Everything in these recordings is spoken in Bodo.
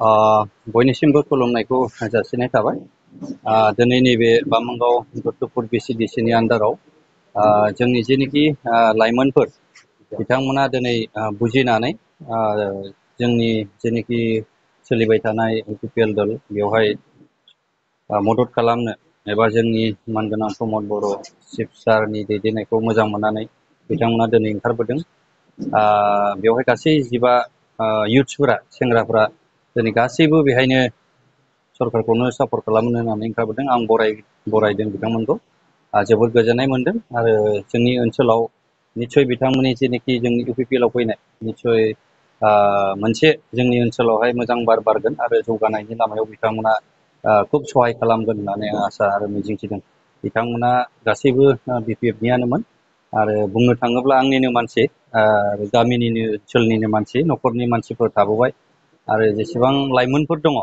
ओ बयनिसिमबो खुलुमनायखौ जासिनाय थाबाय। दिनै नैबे बामोनगाव दत्तपुर बिसिडिसिनि आन्दाराव जोंनि जेनोखि लाइमोनफोर बिथांमोना दिनै बुजिनानै जोंनि जेनोखि सोलिबाय थानाय UPPL दल बेवहाय मदद खालामनो एबा जोंनि मानगोनां प्रमद बर' चिफ सारनि दैदेननायखौ मोजां मोननानै बिथांमोना दिनै ओंखारबोदों। बेवहाय गासै 15 इयुथ्सफोरा सेंग्राफोरा दिनै गासैबो बेहायनो सरकारखौनो सापर्ट खालामनो होननानै ओंखारबोदों। आं बरायदों बिथांमोनखौ। जोबोद गोजोननाय मोनदों आरो जोंनि ओनसोलाव निस्सय बिथांमोननि जेनोखि जोंनि UPPL आव फैनाय निस्सय मोनसे जोंनि ओनसोलावहाय मोजां बार बारगोन आरो जौगानायनि लामायाव बिथांमोना खुब सहाय खालामगोन होननानै आं आसा आरो मिजिंथिदों। बिथांमोना गासैबो BPF नियानोमोन आरो बुंनो थाङोब्ला आंनिनो मानसि, गामिनिनो ओनसोलनिनो मानसि, न'खरनि मानसिफोर थाबोबाय आरो जेसेबां लाइमोनफोर दङ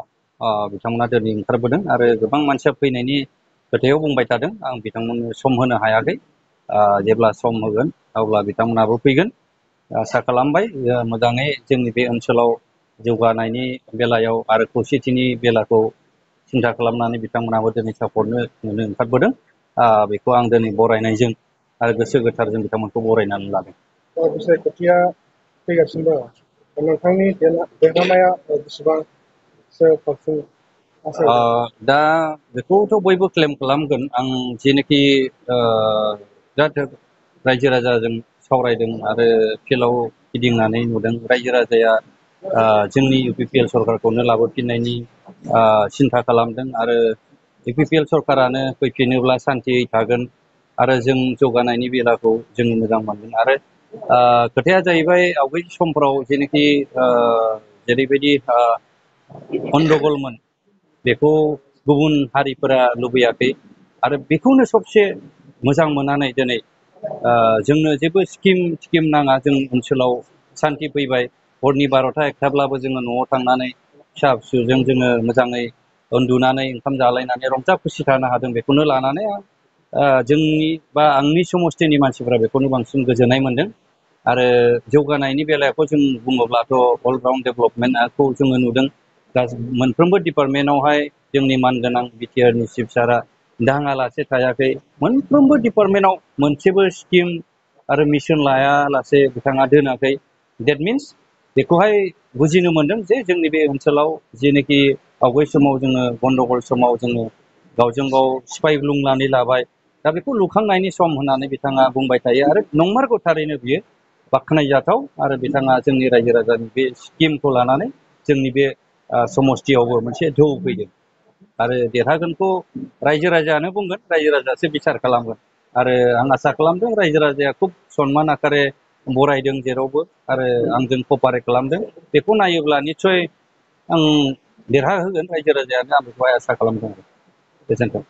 बिथांमोना दिनै ओंखारबोदों आरो गोबां मानसिया फैनायनि खोथायाव बुंबाय थादों। आं बिथांमोननो सम होनो हायाखै। जेब्ला सम होगोन अब्ला बिथांमोनाबो फैगोन आसा खालामबाय। मोजाङै जोंनि बे ओनसोलाव जौगानायनि बेलायाव आरो खौसेथिनि बेलाखौ सिन्था खालामनानै बिथांमोनाबो दिनै सापर्ट होनो ओंखारबोदों। बेखौ आं दिनै बरायनायजों आरो गोसो गोथारजों बिथांमोनखौ बरायनानै लादों। बिसायख'थिया फैगासिनो दङ। नोंथांनि देरहानाया बेसेबांसो पारसेन्ट आसा? दा बेखौथ' बयबो क्लेम खालामगोन। आं जेनोखि रायजो राजाजों सावरायदों आरो फिल्डआव गिदिंनानै नुदों, रायजो राजाया जोंनि UPPL सरकारखौनो लाबोफिननायनि सिन्था खालामदों आरो UPPL सरकारानो फैफिनोब्ला सान्थियै थागोन आरो जों जौगानायनि बेलाखौ जों मोजां मोनगोन। आरो खोथाया जाहैबाय आवगायनि समफ्राव जेनोखि जेरैबायदि गन्दगलमोन बेखौ गुबुन हारिफोरा लुबैयाखै आरो बेखौनो सबसे मोजां मोननानै दिनै जोंनो जेबो स्किम नाङा, जों ओनसोलाव सान्थि फैबाय। हरनि 12टा 1टाब्लाबो जोङो न'आव थांनानै फिसा फिसौजों जोङो मोजाङै उन्दुनानै ओंखाम जालायनानै रंजा खुसि थानो हादों। बेखौनो लानानै जोंनि बा आंनि समस्थिनि मानसिफोरा बेखौनो बांसिन गोजोननाय मोनदों। आरो जौगानायनि बेलायावखौ जों बुङोब्लाथ' अलराउन्ड डेभेलपमेन्टखौ जोङो नुदों। मोनफ्रोमबो डिपार्टमेन्टआवहाय जोंनि मानगोनां बिटिआरनि चिफ सारा दाङालासे थायाखै। मोनफ्रोमबो डिपार्टमेन्टआव मोनसेबो स्किम आरो मिशन लायालासे बिथाङा दोनाखै। देट मिन्स बेखौहाय बुजिनो मोनदों जे जोंनि बे ओनसोलाव जेनोखि आवगाय समाव जोङो गन्दगल समाव जोङो गावजों गाव सिफायग्लुंनानै लाबाय, दा बेखौ लुखांनायनि सम होननानै बिथाङा बुंबाय थायो आरो नंमारगौ थारैनो बियो बाख्नायजाथाव। आरो बिथाङा जोंनि रायजो राजानि बे स्किमखौ लानानै जोंनि बे समस्थियावबो मोनसे ढौ फैदों आरो देरहागोनखौ रायजो राजायानो बुंगोन, रायजो राजायासो बिसार खालामगोन। आरो आं आसा खालामदों रायजो राजाया खुब सनमान आकारे बरायदों जेरावबो आरो आंजों कपारेट खालामदों। बेखौ नायोब्ला निस्सय आं देरहाहोगोन रायजो राजायानो, आं बेखौहाय आसा खालामदों। गोजोन्थों।